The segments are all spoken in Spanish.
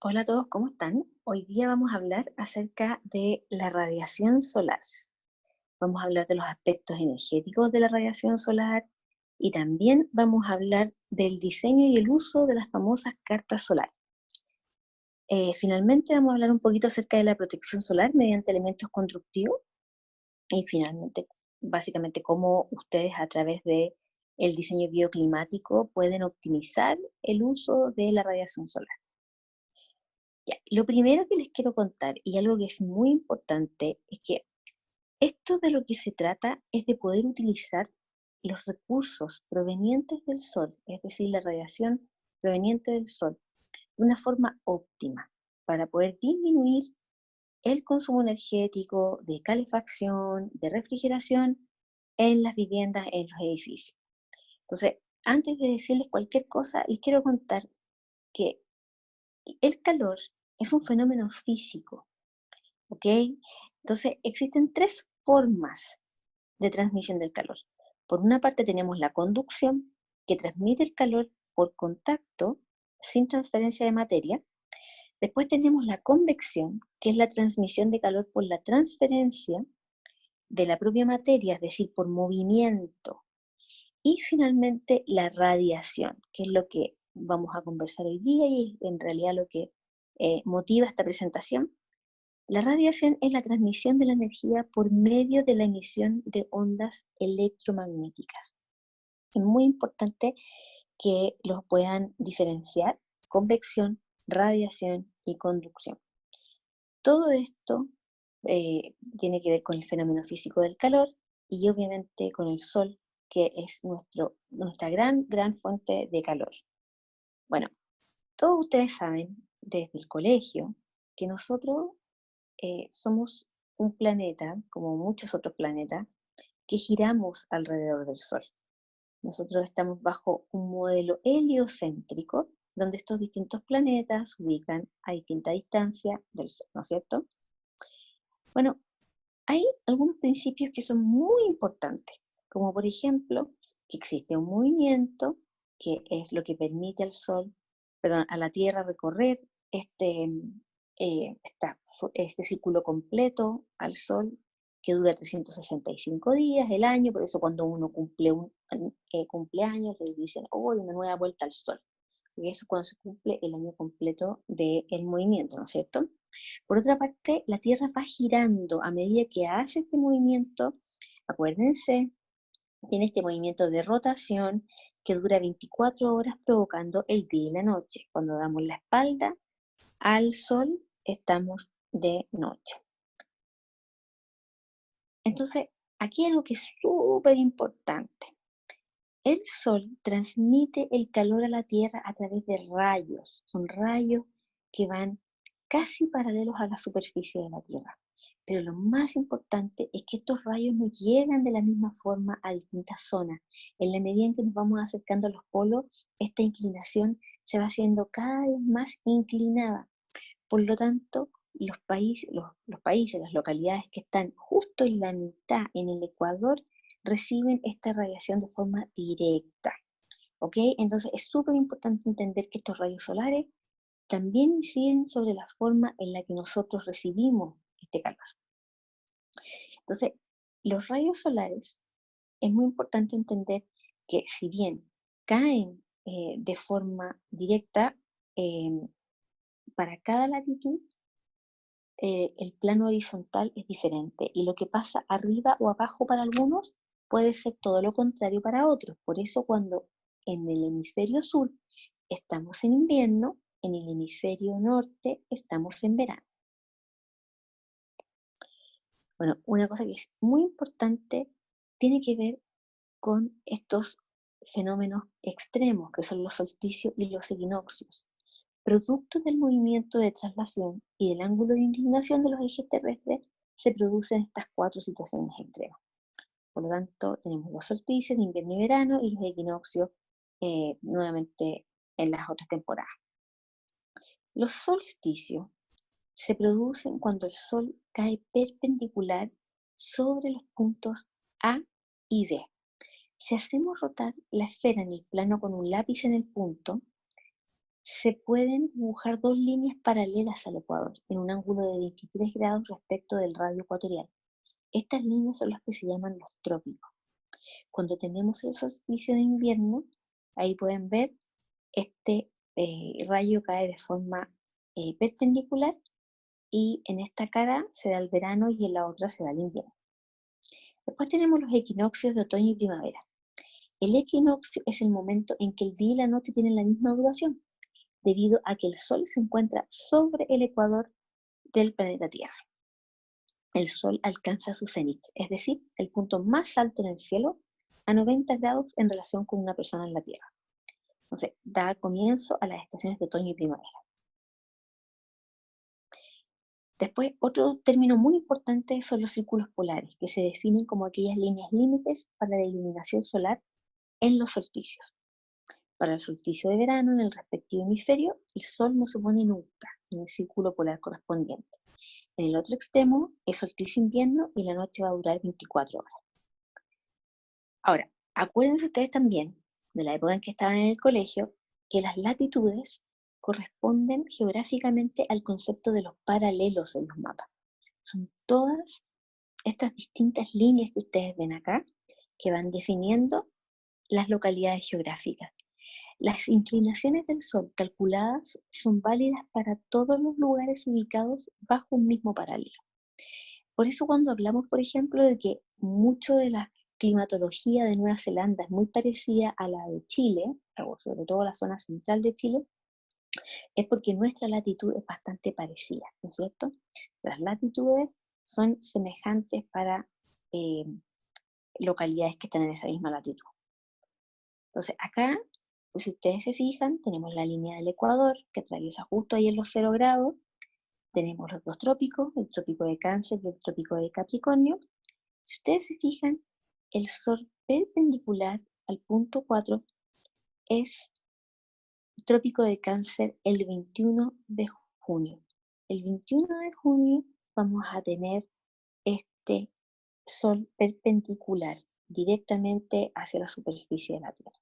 Hola a todos, ¿cómo están? Hoy día vamos a hablar acerca de la radiación solar. Vamos a hablar de los aspectos energéticos de la radiación solar y también vamos a hablar del diseño y el uso de las famosas cartas solares. Finalmente vamos a hablar un poquito acerca de la protección solar mediante elementos constructivos y finalmente, básicamente, cómo ustedes a través de el diseño bioclimático pueden optimizar el uso de la radiación solar. Ya, lo primero que les quiero contar, y algo que es muy importante, es que esto de lo que se trata es de poder utilizar los recursos provenientes del Sol, es decir, la radiación proveniente del Sol, de una forma óptima para poder disminuir el consumo energético de calefacción, de refrigeración en las viviendas, en los edificios. Entonces, antes de decirles cualquier cosa, les quiero contar que el calor es un fenómeno físico. ¿Ok? Entonces, existen tres formas de transmisión del calor. Por una parte tenemos la conducción, que transmite el calor por contacto sin transferencia de materia. Después tenemos la convección, que es la transmisión de calor por la transferencia de la propia materia, es decir, por movimiento. Y finalmente la radiación, que es lo que vamos a conversar hoy día y en realidad lo que motiva esta presentación. La radiación es la transmisión de la energía por medio de la emisión de ondas electromagnéticas. Es muy importante que los puedan diferenciar: convección, radiación y conducción. Todo esto tiene que ver con el fenómeno físico del calor y obviamente con el sol, que es nuestra gran fuente de calor. Bueno, todos ustedes saben desde el colegio que nosotros somos un planeta, como muchos otros planetas, que giramos alrededor del Sol. Nosotros estamos bajo un modelo heliocéntrico, donde estos distintos planetas se ubican a distinta distancia del Sol, ¿no es cierto? Bueno, hay algunos principios que son muy importantes, como por ejemplo que existe un movimiento que es lo que permite al Sol, perdón, a la Tierra recorrer este círculo completo al Sol que dura 365 días, el año. Por eso cuando uno cumple un cumpleaños le dicen, oh, una nueva vuelta al Sol, porque eso es cuando se cumple el año completo del movimiento, ¿no es cierto? Por otra parte, la Tierra va girando a medida que hace este movimiento. Acuérdense, tiene este movimiento de rotación que dura 24 horas provocando el día y la noche. Cuando damos la espalda al Sol, estamos de noche. Entonces, aquí hay algo que es súper importante. El Sol transmite el calor a la Tierra a través de rayos. Son rayos que van casi paralelos a la superficie de la Tierra. Pero lo más importante es que estos rayos no llegan de la misma forma a distintas zonas. En la medida en que nos vamos acercando a los polos, esta inclinación se va haciendo cada vez más inclinada. Por lo tanto, los países, las localidades que están justo en la mitad, en el Ecuador, reciben esta radiación de forma directa. ¿Ok? Entonces es súper importante entender que estos rayos solares también inciden sobre la forma en la que nosotros recibimos este calor. Entonces, los rayos solares, es muy importante entender que si bien caen de forma directa eh, para cada latitud, el plano horizontal es diferente y lo que pasa arriba o abajo para algunos puede ser todo lo contrario para otros. Por eso cuando en el hemisferio sur estamos en invierno, en el hemisferio norte estamos en verano. Bueno, una cosa que es muy importante tiene que ver con estos fenómenos extremos que son los solsticios y los equinoccios. Producto del movimiento de traslación y del ángulo de inclinación de los ejes terrestres, se producen estas cuatro situaciones extremas. Por lo tanto, tenemos los solsticios de invierno y verano y los equinoccios nuevamente en las otras temporadas. Los solsticios se producen cuando el Sol cae perpendicular sobre los puntos A y B. Si hacemos rotar la esfera en el plano con un lápiz en el punto, se pueden dibujar dos líneas paralelas al ecuador, en un ángulo de 23 grados respecto del radio ecuatorial. Estas líneas son las que se llaman los trópicos. Cuando tenemos el solsticio de invierno, ahí pueden ver, este rayo cae de forma perpendicular, y en esta cara se da el verano y en la otra se da el invierno. Después tenemos los equinoccios de otoño y primavera. El equinoccio es el momento en que el día y la noche tienen la misma duración, debido a que el Sol se encuentra sobre el ecuador del planeta Tierra. El Sol alcanza su cenit, es decir, el punto más alto en el cielo, a 90 grados en relación con una persona en la Tierra. Entonces, da comienzo a las estaciones de otoño y primavera. Después, otro término muy importante son los círculos polares, que se definen como aquellas líneas límites para la iluminación solar en los solsticios. Para el solsticio de verano, en el respectivo hemisferio, el Sol no se pone nunca en el círculo polar correspondiente. En el otro extremo es solsticio invierno y la noche va a durar 24 horas. Ahora, acuérdense ustedes también, de la época en que estaban en el colegio, que las latitudes corresponden geográficamente al concepto de los paralelos en los mapas. Son todas estas distintas líneas que ustedes ven acá, que van definiendo las localidades geográficas. Las inclinaciones del Sol calculadas son válidas para todos los lugares ubicados bajo un mismo paralelo. Por eso cuando hablamos, por ejemplo, de que mucho de la climatología de Nueva Zelanda es muy parecida a la de Chile, o sobre todo la zona central de Chile, es porque nuestra latitud es bastante parecida, ¿no es cierto? Las latitudes son semejantes para localidades que están en esa misma latitud. Entonces acá, pues, si ustedes se fijan, tenemos la línea del Ecuador que atraviesa justo ahí en los 0 grados, tenemos los dos trópicos, el trópico de Cáncer y el trópico de Capricornio. Si ustedes se fijan, el Sol perpendicular al punto 4 es trópico de Cáncer el 21 de junio. El 21 de junio vamos a tener este Sol perpendicular directamente hacia la superficie de la Tierra.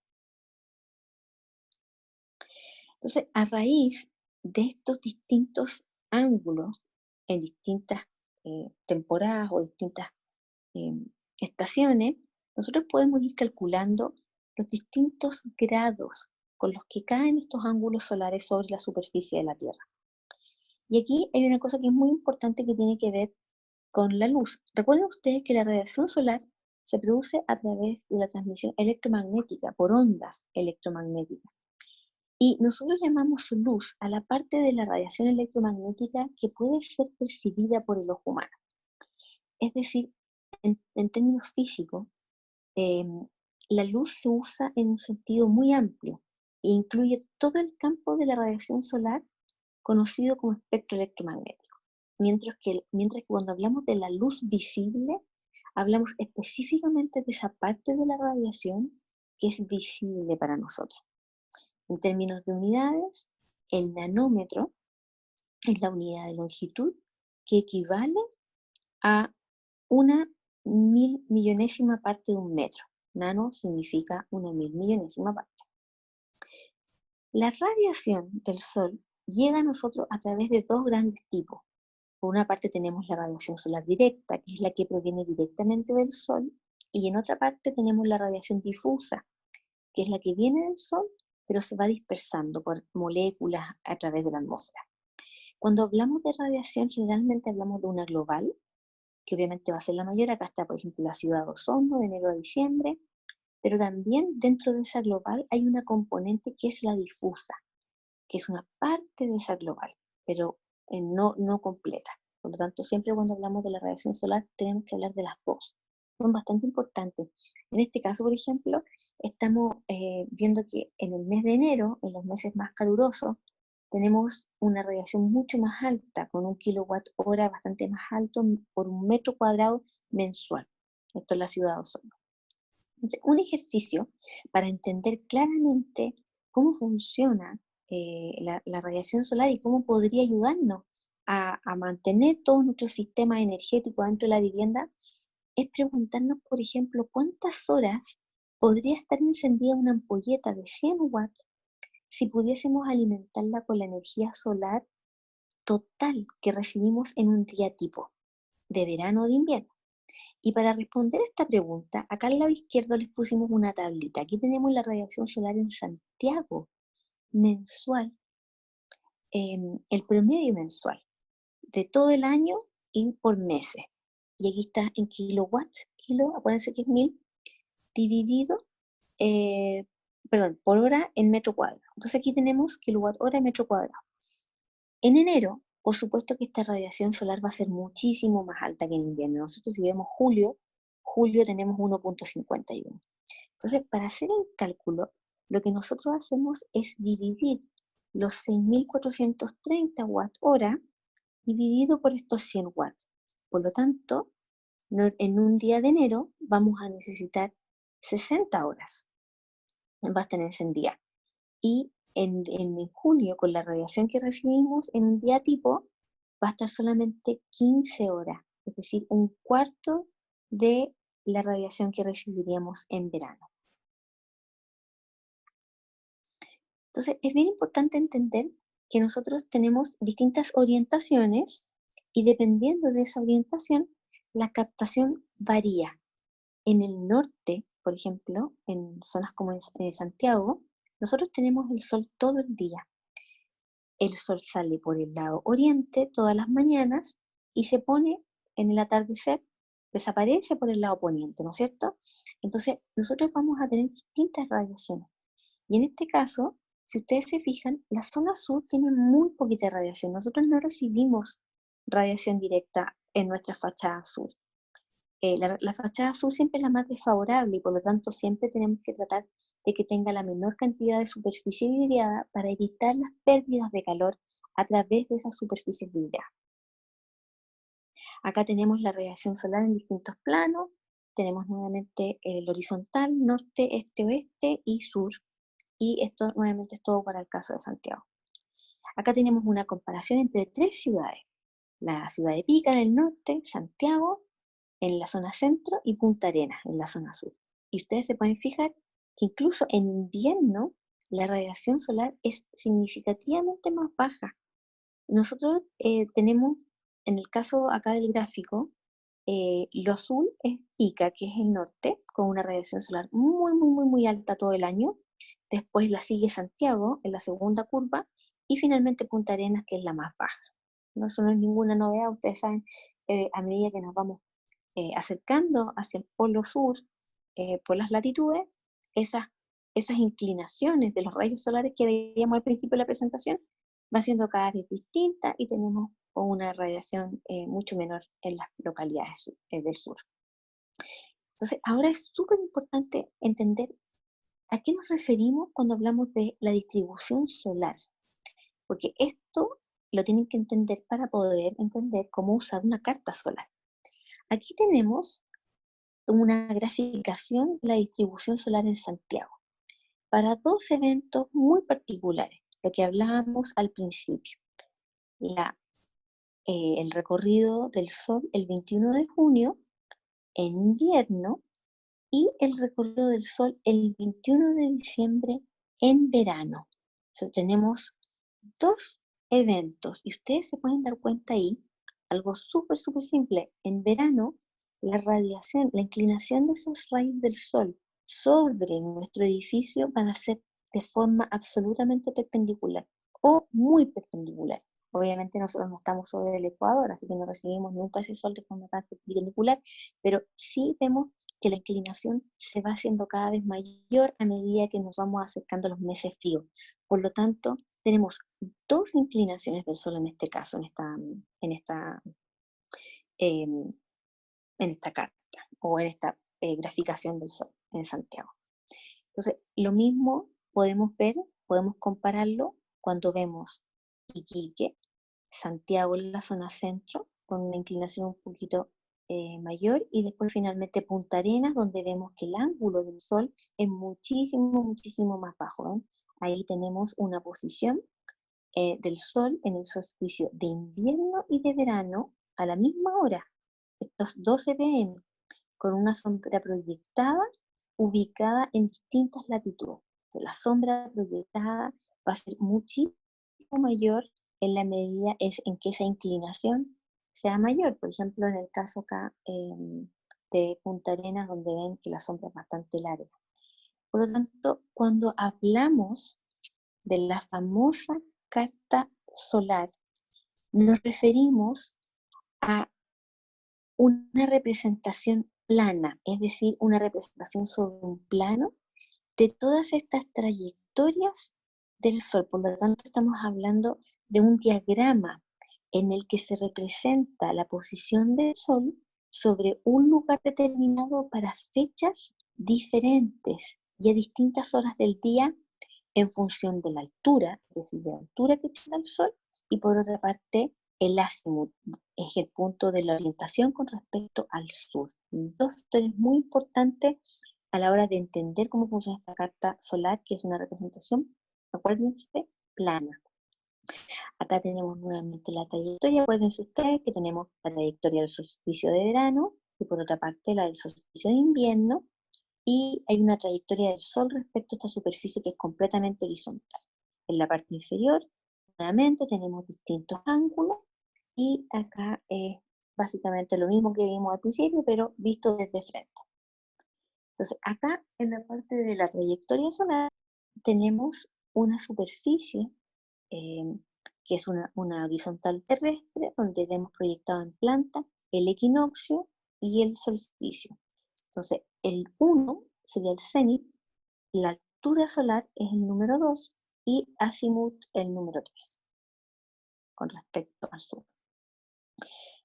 Entonces, a raíz de estos distintos ángulos en distintas temporadas o distintas estaciones, nosotros podemos ir calculando los distintos grados con los que caen estos ángulos solares sobre la superficie de la Tierra. Y aquí hay una cosa que es muy importante que tiene que ver con la luz. Recuerden ustedes que la radiación solar se produce a través de la transmisión electromagnética, por ondas electromagnéticas. Y nosotros llamamos luz a la parte de la radiación electromagnética que puede ser percibida por el ojo humano. Es decir, en términos físicos, la luz se usa en un sentido muy amplio e incluye todo el campo de la radiación solar conocido como espectro electromagnético. Mientras que cuando hablamos de la luz visible, hablamos específicamente de esa parte de la radiación que es visible para nosotros. En términos de unidades, el nanómetro es la unidad de longitud que equivale a una 1000 millonésima parte de un metro. Nano significa una 1000 millonésima parte. La radiación del Sol llega a nosotros a través de dos grandes tipos. Por una parte tenemos la radiación solar directa, que es la que proviene directamente del Sol, y en otra parte tenemos la radiación difusa, que es la que viene del Sol, pero se va dispersando por moléculas a través de la atmósfera. Cuando hablamos de radiación, generalmente hablamos de una global, que obviamente va a ser la mayor. Acá está, por ejemplo, la ciudad de Osorno, de enero a diciembre, pero también dentro de esa global hay una componente que es la difusa, que es una parte de esa global, pero no completa. Por lo tanto, siempre cuando hablamos de la radiación solar tenemos que hablar de las dos. Son bastante importantes. En este caso, por ejemplo, estamos viendo que en el mes de enero, en los meses más calurosos, tenemos una radiación mucho más alta, con un kilowatt hora bastante más alto por un metro cuadrado mensual. Esto es la ciudad de Osorno. Entonces, un ejercicio para entender claramente cómo funciona la radiación solar y cómo podría ayudarnos a mantener todo nuestro sistema energético dentro de la vivienda, es preguntarnos, por ejemplo, cuántas horas podría estar encendida una ampolleta de 100 watts si pudiésemos alimentarla con la energía solar total que recibimos en un día tipo, de verano o de invierno? Y para responder a esta pregunta, acá al lado izquierdo les pusimos una tablita. Aquí tenemos la radiación solar en Santiago, mensual, el promedio mensual, de todo el año y por meses. Y aquí está en kilowatts, acuérdense que es 1000, dividido, por hora en metro cuadrado. Entonces aquí tenemos kilowatt hora en metro cuadrado. En enero, por supuesto que esta radiación solar va a ser muchísimo más alta que en invierno. Nosotros si vemos julio tenemos 1.51. Entonces, para hacer el cálculo, lo que nosotros hacemos es dividir los 6.430 watt hora dividido por estos 100 watts. Por lo tanto, en un día de enero vamos a necesitar 60 horas. Va a estar encendida. Y en julio, con la radiación que recibimos en un día tipo, va a estar solamente 15 horas, es decir, un cuarto de la radiación que recibiríamos en verano. Entonces, es bien importante entender que nosotros tenemos distintas orientaciones y dependiendo de esa orientación, la captación varía. En el norte, por ejemplo, en zonas como en Santiago, nosotros tenemos el sol todo el día. El sol sale por el lado oriente todas las mañanas y se pone en el atardecer, desaparece por el lado poniente, ¿no es cierto? Entonces, nosotros vamos a tener distintas radiaciones. Y en este caso, si ustedes se fijan, la zona sur tiene muy poquita radiación. Nosotros no recibimos radiación directa en nuestra fachada sur. La fachada sur siempre es la más desfavorable y por lo tanto siempre tenemos que tratar de que tenga la menor cantidad de superficie vidriada para evitar las pérdidas de calor a través de esas superficies vidriadas. Acá tenemos la radiación solar en distintos planos, tenemos nuevamente el horizontal, norte, este, oeste y sur, y esto nuevamente es todo para el caso de Santiago. Acá tenemos una comparación entre 3 ciudades, la ciudad de Pica en el norte, Santiago en la zona centro y Punta Arenas en la zona sur. Y ustedes se pueden fijar que incluso en invierno la radiación solar es significativamente más baja. Nosotros tenemos, en el caso acá del gráfico, lo azul es Pica, que es el norte, con una radiación solar muy, muy, muy, muy alta todo el año. Después la sigue Santiago, en la segunda curva, y finalmente Punta Arenas, que es la más baja. No, eso no es ninguna novedad, ustedes saben, a medida que nos vamos acercando hacia el polo sur por las latitudes, esas, esas inclinaciones de los rayos solares que veíamos al principio de la presentación va siendo cada vez distinta y tenemos una radiación mucho menor en las localidades del sur. Entonces, ahora es súper importante entender a qué nos referimos cuando hablamos de la distribución solar, porque esto lo tienen que entender para poder entender cómo usar una carta solar. Aquí tenemos una graficación de la distribución solar en Santiago, para dos eventos muy particulares, lo que hablábamos al principio. El recorrido del Sol el 21 de junio en invierno y el recorrido del Sol el 21 de diciembre en verano. Entonces tenemos dos eventos y ustedes se pueden dar cuenta ahí, algo súper, súper simple. En verano, la radiación, la inclinación de esos rayos del Sol sobre nuestro edificio van a ser de forma absolutamente perpendicular o muy perpendicular. Obviamente nosotros no estamos sobre el ecuador, así que no recibimos nunca ese sol de forma tan perpendicular, pero sí vemos que la inclinación se va haciendo cada vez mayor a medida que nos vamos acercando a los meses fríos. Por lo tanto, tenemos dos inclinaciones del Sol en este caso, em, en esta carta o en esta graficación del Sol en Santiago. Entonces, lo mismo podemos compararlo cuando vemos Iquique, Santiago en la zona centro, con una inclinación un poquito mayor, y después finalmente Punta Arenas, donde vemos que el ángulo del Sol es muchísimo, muchísimo más bajo. Ahí tenemos una posición del Sol en el solsticio de invierno y de verano a la misma hora, estos 12 pm, con una sombra proyectada ubicada en distintas latitudes. La sombra proyectada va a ser muchísimo mayor en la medida en que esa inclinación sea mayor. Por ejemplo, en el caso acá de Punta Arenas, donde ven que la sombra es bastante larga. Por lo tanto, cuando hablamos de la famosa carta solar, nos referimos a una representación plana, es decir, una representación sobre un plano de todas estas trayectorias del Sol. Por lo tanto, estamos hablando de un diagrama en el que se representa la posición del Sol sobre un lugar determinado para fechas diferentes y a distintas horas del día en función de la altura, es decir, de la altura que tenga el Sol, y por otra parte, el azimut es el punto de la orientación con respecto al sur. Dos factores muy importantes a la hora de entender cómo funciona esta carta solar, que es una representación, acuérdense, plana. Acá tenemos nuevamente la trayectoria, acuérdense ustedes que tenemos la trayectoria del solsticio de verano, y por otra parte la del solsticio de invierno, y hay una trayectoria del Sol respecto a esta superficie que es completamente horizontal. En la parte inferior, nuevamente tenemos distintos ángulos, y acá es básicamente lo mismo que vimos al principio, pero visto desde frente. Entonces, acá en la parte de la trayectoria solar tenemos una superficie que es una horizontal terrestre, donde vemos proyectado en planta el equinoccio y el solsticio. Entonces, el 1 sería el cenit, la altura solar es el número 2 y azimut el número 3 con respecto al sur.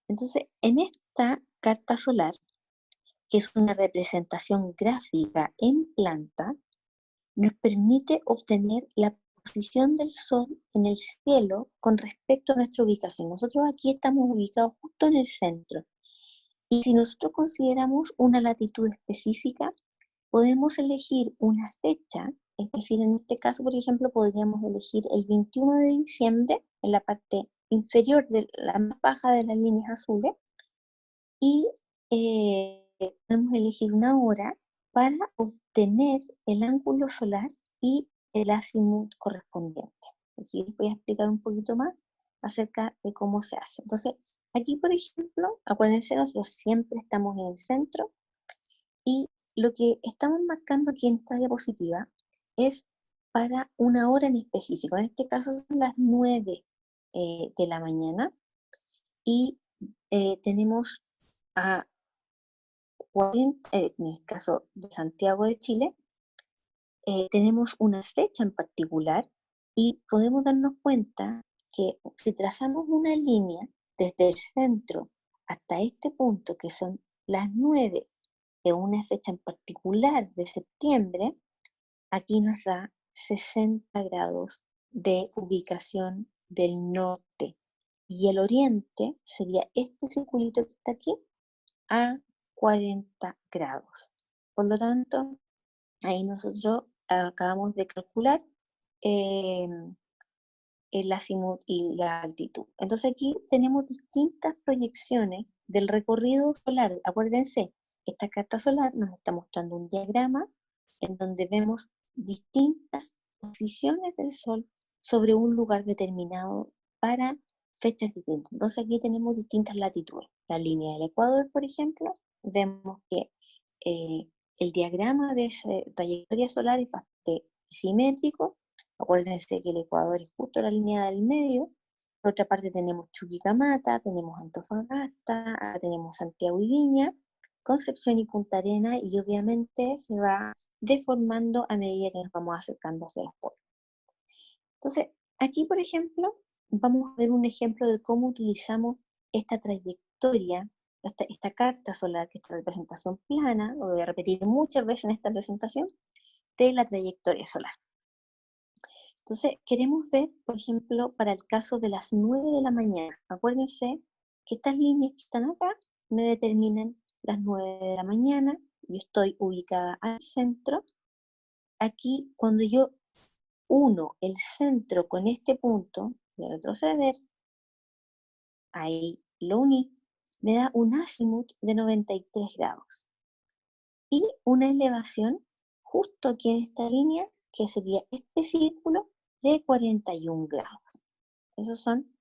Entonces, en esta carta solar, que es una representación gráfica en planta, nos permite obtener la posición del Sol en el cielo con respecto a nuestra ubicación. Nosotros aquí estamos ubicados justo en el centro. Y si nosotros consideramos una latitud específica, podemos elegir una fecha, es decir, en este caso, por ejemplo, podríamos elegir el 21 de diciembre en la parte inferior, de la más baja de las líneas azules, y podemos elegir una hora para obtener el ángulo solar y el azimut correspondiente. Aquí les voy a explicar un poquito más acerca de cómo se hace. Entonces, aquí, por ejemplo, acuérdense, nosotros siempre estamos en el centro, y lo que estamos marcando aquí en esta diapositiva es para una hora en específico. En este caso son las 9 de la mañana, y tenemos a 40, en el caso de Santiago de Chile, tenemos una fecha en particular, y podemos darnos cuenta que si trazamos una línea desde el centro hasta este punto, que son las 9 de una fecha en particular de septiembre, aquí nos da 60 grados de ubicación del norte. Y el oriente sería este circulito que está aquí, a 40 grados. Por lo tanto, ahí nosotros acabamos de calcular eh, el azimut y la altitud. Entonces aquí tenemos distintas proyecciones del recorrido solar. Acuérdense, esta carta solar nos está mostrando un diagrama en donde vemos distintas posiciones del Sol sobre un lugar determinado para fechas distintas. Entonces aquí tenemos distintas latitudes. La línea del Ecuador, por ejemplo, vemos que el diagrama de esa trayectoria solar es bastante simétrico. Acuérdense que el Ecuador es justo la línea del medio. Por otra parte tenemos Chuquicamata, tenemos Antofagasta, tenemos Santiago y Viña, Concepción y Punta Arenas, y obviamente se va deformando a medida que nos vamos acercando hacia los polos. Entonces, aquí, por ejemplo, vamos a ver un ejemplo de cómo utilizamos esta trayectoria, esta carta solar, que es esta representación plana, lo voy a repetir muchas veces en esta presentación, de la trayectoria solar. Entonces, queremos ver, por ejemplo, para el caso de las 9 de la mañana. Acuérdense que estas líneas que están acá me determinan las 9 de la mañana. Yo estoy ubicada al centro. Aquí, cuando yo uno el centro con este punto, voy a retroceder, ahí lo uní, me da un azimut de 93 grados. Y una elevación justo aquí en esta línea, que sería este círculo, de 41 grados. Esos son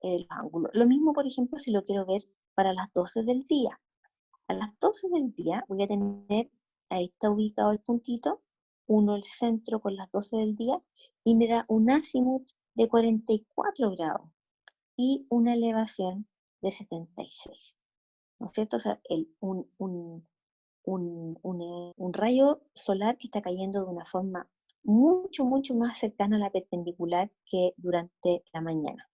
los ángulos. Lo mismo, por ejemplo, si lo quiero ver para las 12 del día. A las 12 del día voy a tener, ahí está ubicado el puntito, uno el centro con las 12 del día, y me da un azimut de 44 grados y una elevación de 76. ¿No es cierto? O sea, un rayo solar que está cayendo de una forma mucho, mucho más cercana a la perpendicular que durante la mañana.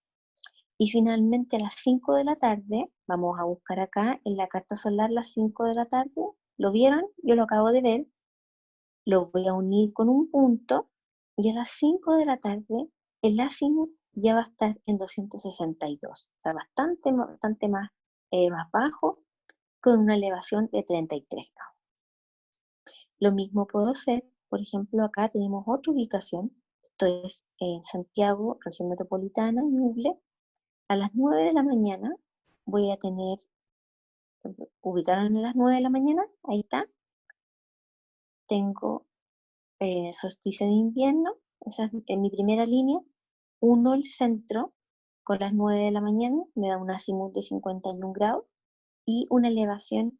Y finalmente a las 5 de la tarde, vamos a buscar acá en la carta solar las 5 de la tarde, ¿lo vieron? Yo lo acabo de ver, lo voy a unir con un punto, y a las 5 de la tarde el azimut ya va a estar en 262, o sea, bastante más, más bajo, con una elevación de 33 grados. Lo mismo puedo hacer, por ejemplo, acá tenemos otra ubicación, esto es en Santiago, región metropolitana, Ñuble. A las 9 de la mañana voy a tener, ubicaron en las 9 de la mañana, ahí está, tengo solsticio de invierno, esa es en mi primera línea, uno el centro, con las 9 de la mañana, me da un azimut de 51 grados, y una elevación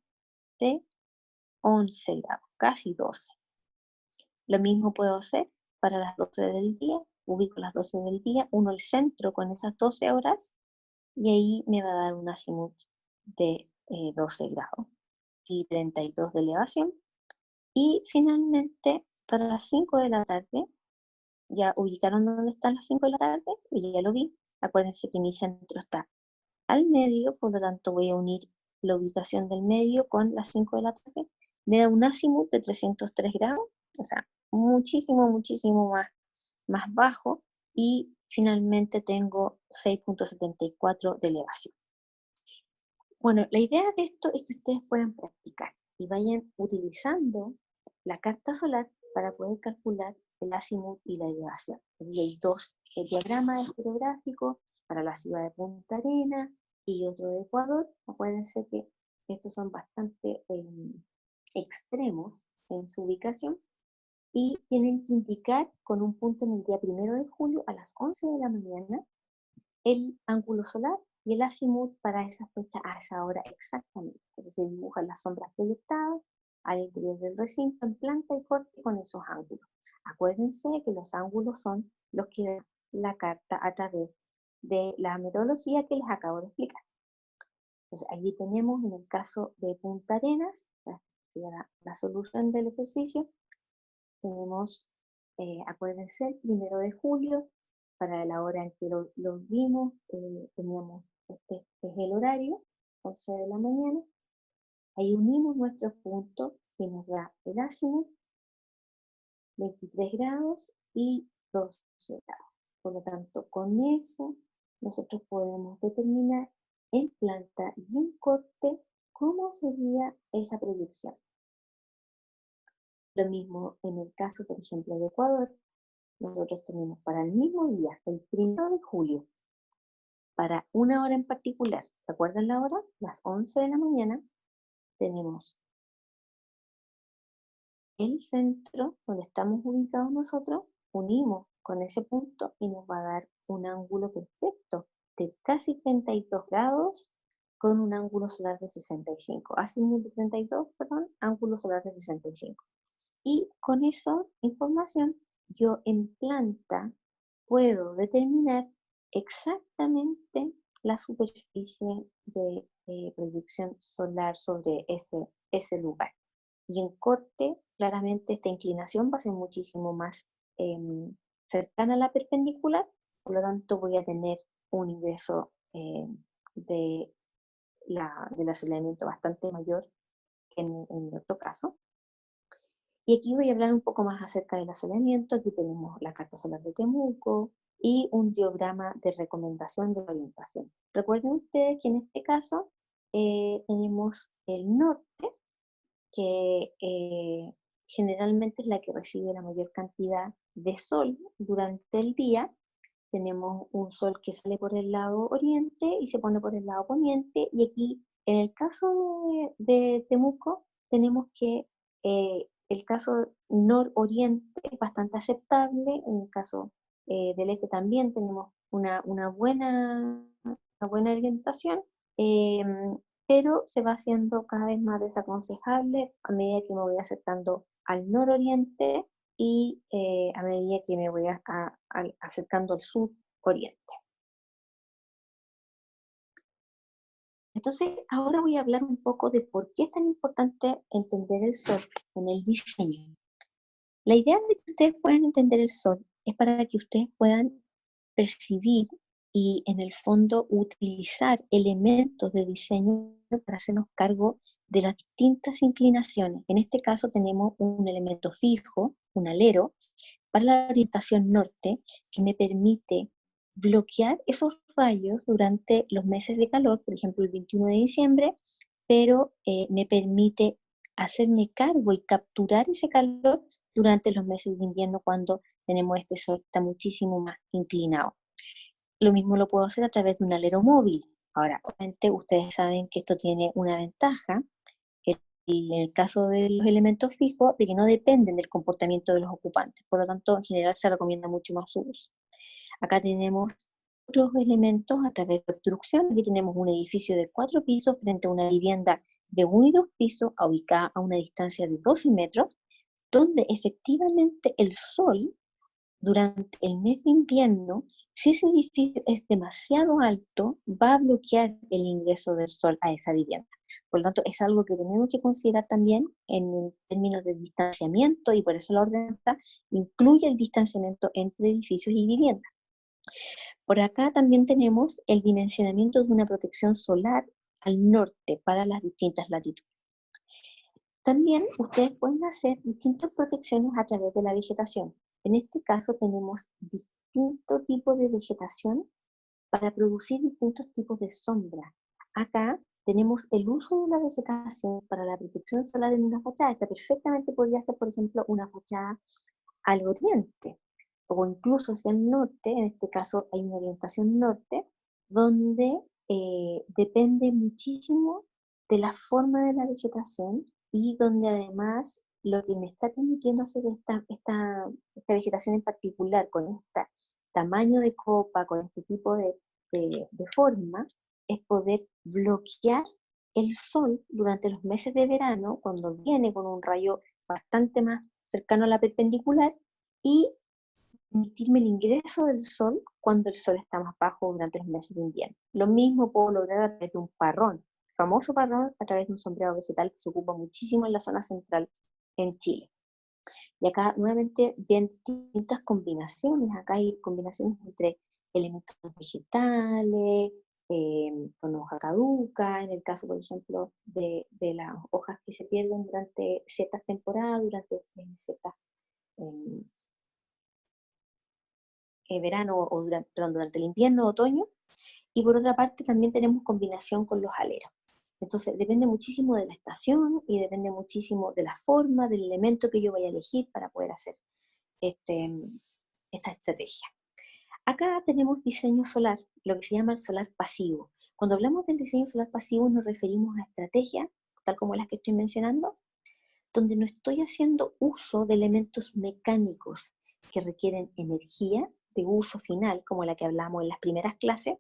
de 11 grados, casi 12. Lo mismo puedo hacer para las 12 del día, ubico las 12 del día, uno el centro con esas 12 horas, y ahí me va a dar un azimut de 12 grados y 32 de elevación. Y finalmente, para las 5 de la tarde, ya ubicaron dónde están las 5 de la tarde, y ya lo vi. Acuérdense que mi centro está al medio, por lo tanto voy a unir la ubicación del medio con las 5 de la tarde. Me da un azimut de 303 grados, o sea, muchísimo, muchísimo más bajo, y finalmente tengo 6,74 de elevación. Bueno, la idea de esto es que ustedes puedan practicar y vayan utilizando la carta solar para poder calcular el azimut y la elevación. Aquí hay dos diagramas estereográficos para la ciudad de Punta Arenas y otro de Ecuador. Acuérdense que estos son bastante extremos en su ubicación, y tienen que indicar con un punto en el día 1 de julio a las 11 de la mañana el ángulo solar y el azimut para esa fecha a esa hora exactamente. Entonces se dibujan las sombras proyectadas al interior del recinto en planta y corte con esos ángulos. Acuérdense que los ángulos son los que da la carta a través de la metodología que les acabo de explicar. Entonces allí tenemos, en el caso de Punta Arenas, la solución del ejercicio, tenemos, acuérdense, el 1 de julio, para la hora en que lo vimos, teníamos, este es el horario, 11 de la mañana. Ahí unimos nuestros puntos que nos da el azimut, 23 grados y 12 grados. Por lo tanto, con eso nosotros podemos determinar en planta y en corte cómo sería esa proyección. Lo mismo en el caso, por ejemplo, de Ecuador. Nosotros tenemos para el mismo día, el 1 de julio, para una hora en particular, ¿se acuerdan la hora? Las 11 de la mañana, tenemos el centro donde estamos ubicados nosotros, unimos con ese punto y nos va a dar un ángulo perfecto de casi 32 grados con un ángulo solar de 65. Azimut de 32, perdón, ángulo solar de 65. Y con esa información yo en planta puedo determinar exactamente la superficie de proyección solar sobre ese lugar. Y en corte, claramente esta inclinación va a ser muchísimo más cercana a la perpendicular, por lo tanto voy a tener un ingreso del asoleamiento bastante mayor que en el otro caso. Y aquí voy a hablar un poco más acerca del asoleamiento. Aquí tenemos la carta solar de Temuco y un diagrama de recomendación de orientación. Recuerden ustedes que en este caso tenemos el norte, que generalmente es la que recibe la mayor cantidad de sol durante el día. Tenemos un sol que sale por el lado oriente y se pone por el lado poniente, y aquí en el caso de Temuco tenemos que el caso nororiente es bastante aceptable, en el caso del este también tenemos una buena orientación, pero se va haciendo cada vez más desaconsejable a medida que me voy acercando al nororiente y a medida que me voy acercando al suroriente. Entonces, ahora voy a hablar un poco de por qué es tan importante entender el sol en el diseño. La idea de que ustedes puedan entender el sol es para que ustedes puedan percibir y en el fondo utilizar elementos de diseño para hacernos cargo de las distintas inclinaciones. En este caso tenemos un elemento fijo, un alero, para la orientación norte, que me permite bloquear esos rayos durante los meses de calor, por ejemplo el 21 de diciembre, pero me permite hacerme cargo y capturar ese calor durante los meses de invierno cuando tenemos este sol que está muchísimo más inclinado. Lo mismo lo puedo hacer a través de un alero móvil. Ahora, obviamente ustedes saben que esto tiene una ventaja, en el caso de los elementos fijos, de que no dependen del comportamiento de los ocupantes. Por lo tanto, en general se recomienda mucho más su uso. Acá tenemos otros elementos a través de obstrucción. Aquí tenemos un edificio de 4 pisos frente a una vivienda de 1 y 2 pisos, ubicada a una distancia de 12 metros, donde efectivamente el sol, durante el mes de invierno, si ese edificio es demasiado alto, va a bloquear el ingreso del sol a esa vivienda. Por lo tanto, es algo que tenemos que considerar también en términos de distanciamiento, y por eso la ordenanza incluye el distanciamiento entre edificios y viviendas. Por acá también tenemos el dimensionamiento de una protección solar al norte para las distintas latitudes. También ustedes pueden hacer distintas protecciones a través de la vegetación. En este caso tenemos distintos tipos de vegetación para producir distintos tipos de sombra. Acá tenemos el uso de la vegetación para la protección solar en una fachada. Esta perfectamente podría ser, por ejemplo, una fachada al oriente, o incluso hacia el norte. En este caso hay una orientación norte, donde depende muchísimo de la forma de la vegetación y donde además lo que me está permitiendo hacer esta vegetación en particular, con este tamaño de copa, con este tipo de forma, es poder bloquear el sol durante los meses de verano, cuando viene con un rayo bastante más cercano a la perpendicular, y permitirme el ingreso del sol cuando el sol está más bajo durante los meses de invierno. Lo mismo puedo lograr a través de un parrón, el famoso parrón a través de un sombreado vegetal que se ocupa muchísimo en la zona central en Chile. Y acá nuevamente vienen distintas combinaciones. Acá hay combinaciones entre elementos vegetales, con hoja caduca, en el caso, por ejemplo, de las hojas que se pierden durante ciertas temporadas, durante ciertas verano o durante el invierno o otoño. Y por otra parte también tenemos combinación con los aleros. Entonces depende muchísimo de la estación y depende muchísimo de la forma, del elemento que yo vaya a elegir para poder hacer esta estrategia. Acá tenemos diseño solar, lo que se llama el solar pasivo. Cuando hablamos del diseño solar pasivo nos referimos a estrategias, tal como las que estoy mencionando, donde no estoy haciendo uso de elementos mecánicos que requieren energía de uso final, como la que hablamos en las primeras clases,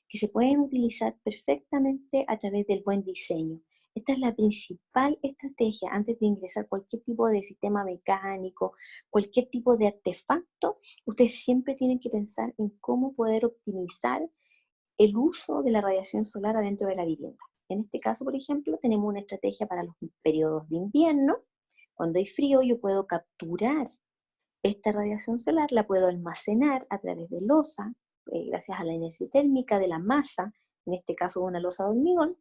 que se pueden utilizar perfectamente a través del buen diseño. Esta es la principal estrategia antes de ingresar cualquier tipo de sistema mecánico, cualquier tipo de artefacto. Ustedes siempre tienen que pensar en cómo poder optimizar el uso de la radiación solar adentro de la vivienda. En este caso, por ejemplo, tenemos una estrategia para los periodos de invierno. Cuando hay frío, yo puedo capturar esta radiación solar, la puedo almacenar a través de losa, gracias a la energía térmica de la masa, en este caso una losa de hormigón.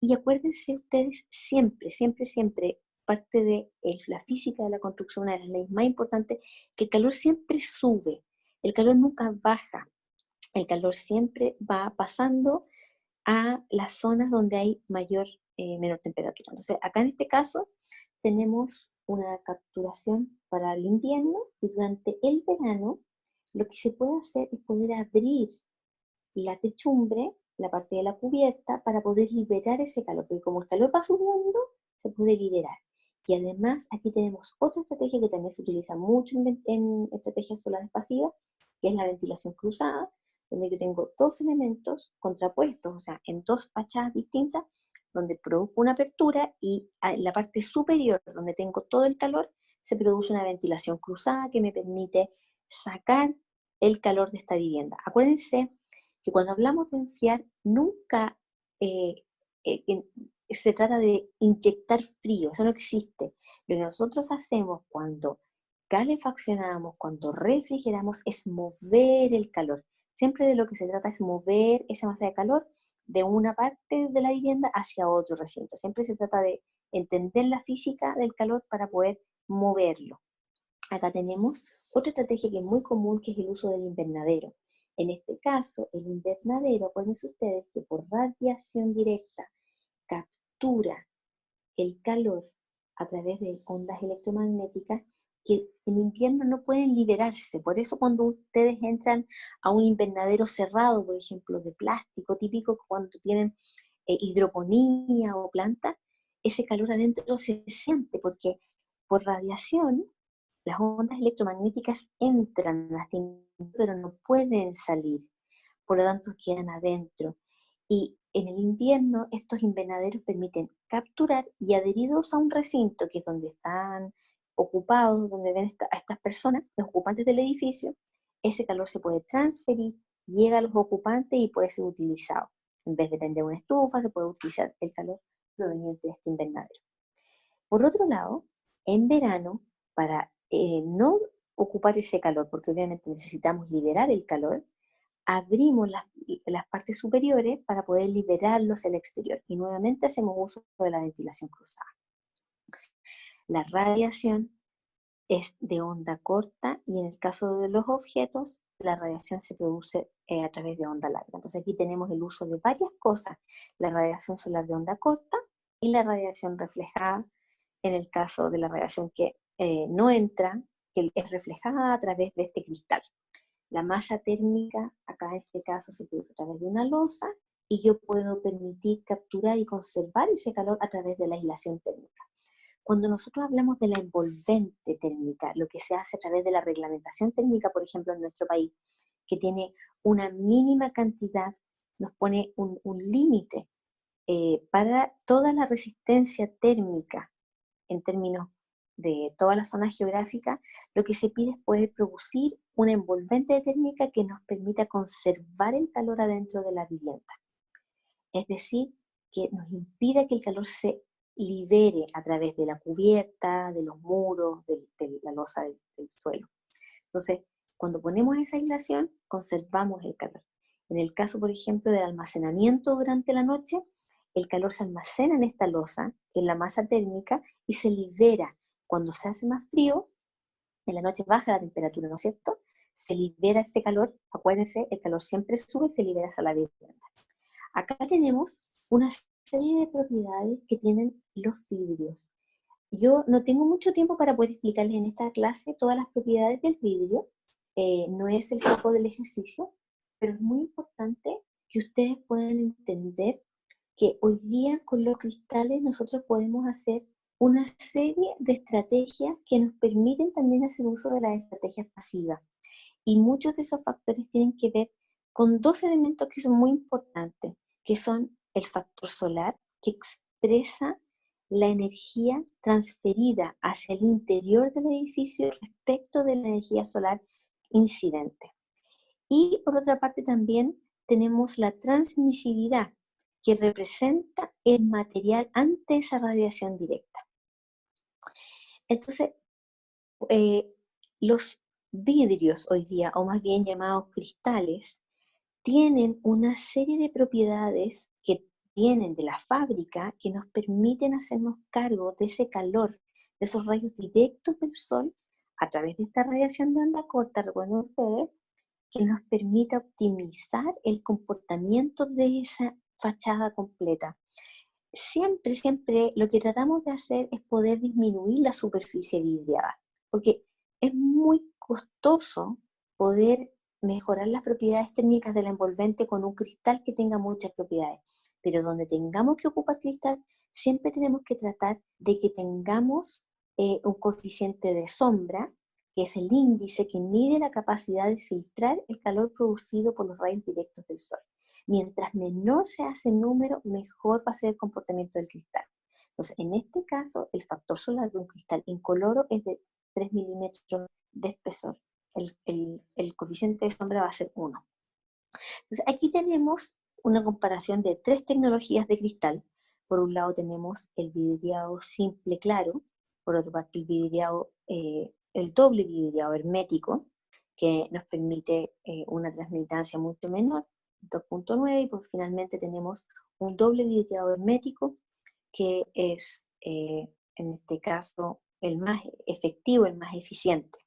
Y acuérdense ustedes siempre, siempre, siempre, parte de la física de la construcción, una de las leyes más importantes, que el calor siempre sube, el calor nunca baja, el calor siempre va pasando a las zonas donde hay menor temperatura. Entonces, acá en este caso tenemos una capturación para el invierno, y durante el verano lo que se puede hacer es poder abrir la techumbre, la parte de la cubierta, para poder liberar ese calor, porque como el calor va subiendo, se puede liberar. Y además aquí tenemos otra estrategia que también se utiliza mucho en estrategias solares pasivas, que es la ventilación cruzada, donde yo tengo dos elementos contrapuestos, o sea, en dos fachadas distintas, donde produzco una apertura y en la parte superior, donde tengo todo el calor, se produce una ventilación cruzada que me permite sacar el calor de esta vivienda. Acuérdense que cuando hablamos de enfriar, nunca eh, eh, se trata de inyectar frío, eso no existe. Lo que nosotros hacemos cuando calefaccionamos, cuando refrigeramos, es mover el calor. Siempre de lo que se trata es mover esa masa de calor de una parte de la vivienda hacia otro recinto. Siempre se trata de entender la física del calor para poder moverlo. Acá tenemos otra estrategia que es muy común, que es el uso del invernadero. En este caso, el invernadero, acuérdense ustedes que por radiación directa captura el calor a través de ondas electromagnéticas que en invierno no pueden liberarse. Por eso cuando ustedes entran a un invernadero cerrado, por ejemplo, de plástico, típico cuando tienen hidroponía o planta, ese calor adentro se siente porque por radiación las ondas electromagnéticas entran a este pero no pueden salir, por lo tanto quedan adentro. Y en el invierno estos invernaderos permiten capturar y adheridos a un recinto, que es donde están ocupados, donde ven a estas personas, los ocupantes del edificio, ese calor se puede transferir, llega a los ocupantes y puede ser utilizado. En vez de prender una estufa, se puede utilizar el calor proveniente de este invernadero. Por otro lado, en verano, para no ocupar ese calor, porque obviamente necesitamos liberar el calor, abrimos las partes superiores para poder liberarlos al exterior. Y nuevamente hacemos uso de la ventilación cruzada. La radiación es de onda corta y en el caso de los objetos, la radiación se produce a través de onda larga. Entonces aquí tenemos el uso de varias cosas, la radiación solar de onda corta y la radiación reflejada en el caso de la radiación que no entra, que es reflejada a través de este cristal. La masa térmica, acá en este caso, se produce a través de una losa y yo puedo permitir capturar y conservar ese calor a través de la aislación térmica. Cuando nosotros hablamos de la envolvente térmica, lo que se hace a través de la reglamentación térmica, por ejemplo, en nuestro país, que tiene una mínima cantidad, nos pone un límite para toda la resistencia térmica en términos de toda la zona geográfica, lo que se pide es poder producir una envolvente térmica que nos permita conservar el calor adentro de la vivienda. Es decir, que nos impida que el calor se libere a través de la cubierta, de los muros, de la losa del suelo. Entonces, cuando ponemos esa aislación, conservamos el calor. En el caso, por ejemplo, del almacenamiento durante la noche, el calor se almacena en esta losa, que es la masa térmica, y se libera. Cuando se hace más frío, en la noche baja la temperatura, ¿no es cierto? Se libera ese calor, acuérdense, el calor siempre sube y se libera hacia la vivienda. Acá tenemos una serie de propiedades que tienen los vidrios. Yo no tengo mucho tiempo para poder explicarles en esta clase todas las propiedades del vidrio, no es el foco del ejercicio, pero es muy importante que ustedes puedan entender que hoy día con los cristales nosotros podemos hacer una serie de estrategias que nos permiten también hacer uso de las estrategias pasivas. Y muchos de esos factores tienen que ver con dos elementos que son muy importantes, que son el factor solar, que expresa la energía transferida hacia el interior del edificio respecto de la energía solar incidente. Y por otra parte también tenemos la transmisividad, que representa el material ante esa radiación directa. Entonces, los vidrios hoy día, o más bien llamados cristales, tienen una serie de propiedades que vienen de la fábrica que nos permiten hacernos cargo de ese calor, de esos rayos directos del sol, a través de esta radiación de onda corta, recuerden ustedes, que nos permite optimizar el comportamiento de esa fachada completa. Siempre, siempre lo que tratamos de hacer es poder disminuir la superficie vidriada, porque es muy costoso poder mejorar las propiedades técnicas de la envolvente con un cristal que tenga muchas propiedades. Pero donde tengamos que ocupar cristal, siempre tenemos que tratar de que tengamos un coeficiente de sombra que es el índice que mide la capacidad de filtrar el calor producido por los rayos directos del sol. Mientras menor sea ese número, mejor va a ser el comportamiento del cristal. Entonces, en este caso, el factor solar de un cristal incoloro es de 3 milímetros de espesor. El coeficiente de sombra va a ser 1. Entonces, aquí tenemos una comparación de 3 tecnologías de cristal. Por un lado tenemos el vidriado simple claro, por otra parte el vidriado, el doble vidriado hermético, que nos permite una transmitancia mucho menor, 2.9, y pues finalmente tenemos un doble vidriado hermético, que es en este caso el más efectivo, el más eficiente.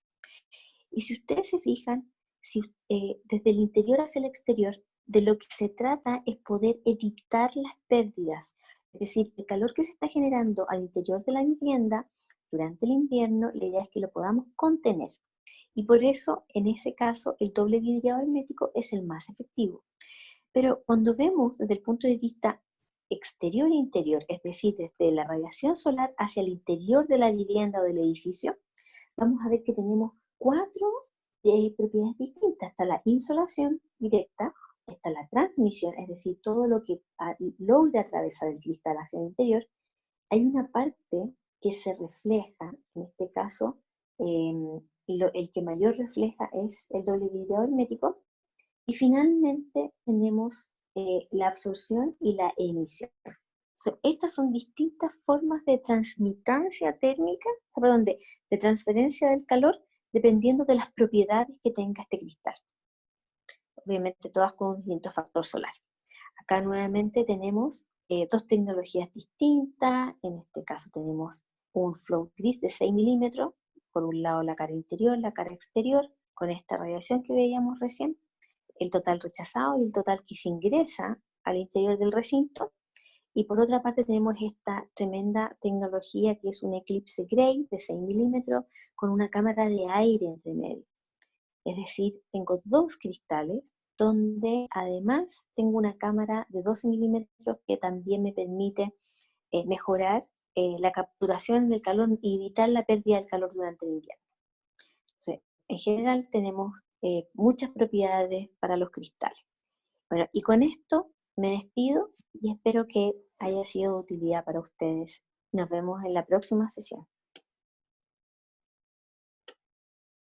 Y si ustedes se fijan, si, desde el interior hacia el exterior, de lo que se trata es poder evitar las pérdidas. Es decir, el calor que se está generando al interior de la vivienda durante el invierno, la idea es que lo podamos contener. Y por eso, en ese caso, el doble vidriado hermético es el más efectivo. Pero cuando vemos desde el punto de vista exterior e interior, es decir, desde la radiación solar hacia el interior de la vivienda o del edificio, vamos a ver que tenemos 4 propiedades distintas. Está la insolación directa, está la transmisión, es decir, todo lo que logra atravesar el cristal hacia el interior. Hay una parte que se refleja, en este caso, el que mayor refleja es el doble vidrio hermético, y finalmente tenemos la absorción y la emisión. Sea, estas son distintas formas de transmitancia térmica, perdón, de transferencia del calor, dependiendo de las propiedades que tenga este cristal. Obviamente todas con un distinto factor solar. Acá nuevamente tenemos 2 tecnologías distintas. En este caso tenemos un float gris de 6 milímetros, por un lado la cara interior, la cara exterior, con esta radiación que veíamos recién, el total rechazado y el total que se ingresa al interior del recinto. Y por otra parte tenemos esta tremenda tecnología que es un Eclipse Gray de 6 milímetros con una cámara de aire entre medio. Es decir, tengo 2 cristales donde además tengo una cámara de 12 milímetros que también me permite mejorar la capturación del calor y evitar la pérdida del calor durante el invierno. Entonces, en general tenemos muchas propiedades para los cristales. Bueno, y con esto me despido y espero que haya sido de utilidad para ustedes. Nos vemos en la próxima sesión.